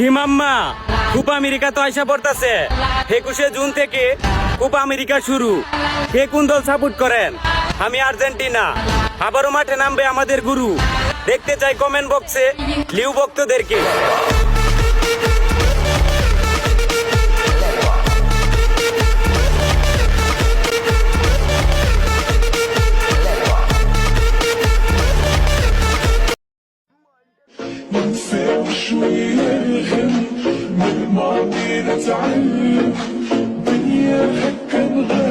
হিমাম্মা Copa America তো আইসা পড়তাছে 21শে জুন থেকে কোপা আমেরিকা শুরু। কে কোন দল সাপোর্ট করেন? আমি আর্জেন্টিনা। আবারও মাঠে নামবে আমাদের গুরু। দেখতে চাই কমেন্ট বক্সে লিউ ভক্তদেরকে। ننسى شوية الهم من الماضي نتعلم دنيا هكا نغير